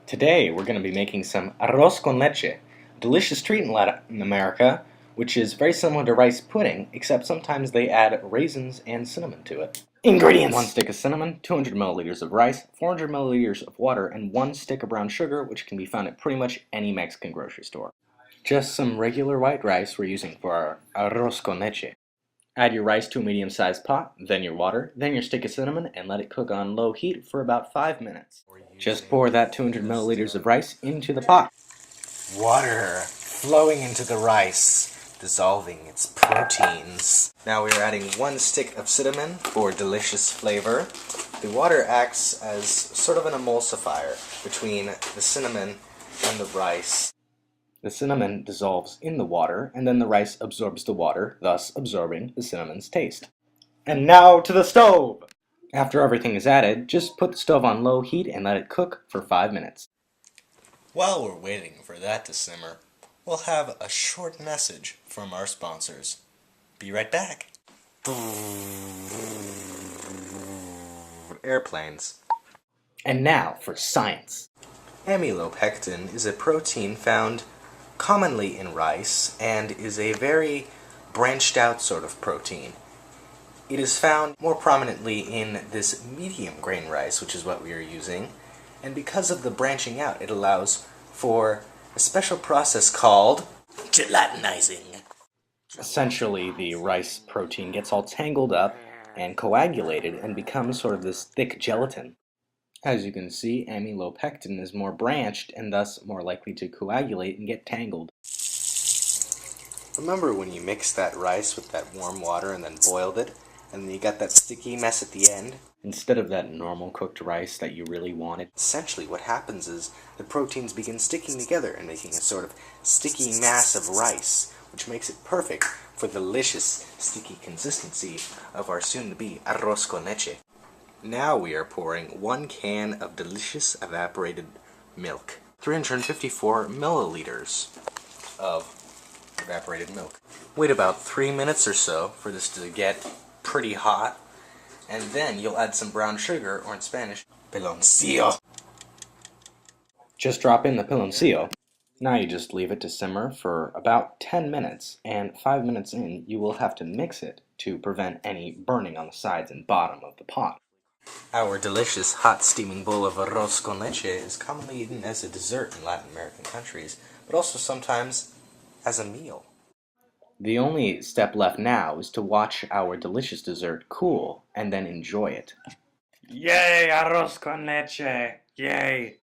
Today we're going to be making some arroz con leche, a delicious treat in Latin America, which is very similar to rice pudding, except sometimes they add raisins and cinnamon to it. Ingredients: 1 stick of cinnamon, 200 milliliters of rice, 400 milliliters of water, and 1 stick of brown sugar, which can be found at pretty much any Mexican grocery store. Just some regular white rice we're using for our arroz con leche. Add your rice to a medium-sized pot, then your water, then your stick of cinnamon, and let it cook on low heat for about 5 minutes. Just pour that 200 milliliters of rice into the pot. Water flowing into the rice, dissolving its proteins. Now we are adding 1 stick of cinnamon for delicious flavor. The water acts as sort of an emulsifier between the cinnamon and the rice. The cinnamon dissolves in the water, and then the rice absorbs the water, thus absorbing the cinnamon's taste. And now to the stove! After everything is added, just put the stove on low heat and let it cook for 5 minutes. While we're waiting for that to simmer, we'll have a short message from our sponsors. Be right back. Airplanes. And now for science. Amylopectin is a protein found commonly in rice and is a very branched out sort of protein. It is found more prominently in this medium grain rice, which is what we are using, and because of the branching out, it allows for a special process called gelatinizing. Essentially, the rice protein gets all tangled up and coagulated and becomes sort of this thick gelatin. As you can see, amylopectin is more branched and thus more likely to coagulate and get tangled. Remember when you mixed that rice with that warm water and then boiled it, and then you got that sticky mess at the end? Instead of that normal cooked rice that you really wanted, essentially what happens is the proteins begin sticking together and making a sort of sticky mass of rice, which makes it perfect for the delicious sticky consistency of our soon-to-be arroz con leche. Now we are pouring 1 can of delicious evaporated milk. 354 milliliters of evaporated milk. Wait about 3 minutes or so for this to get pretty hot, and then you'll add some brown sugar, or in Spanish, piloncillo. Just drop in the piloncillo. Now you just leave it to simmer for about 10 minutes, and 5 minutes in you will have to mix it to prevent any burning on the sides and bottom of the pot. Our delicious hot steaming bowl of arroz con leche is commonly eaten as a dessert in Latin American countries, but also sometimes as a meal. The only step left now is to watch our delicious dessert cool and then enjoy it. Yay, arroz con leche! Yay!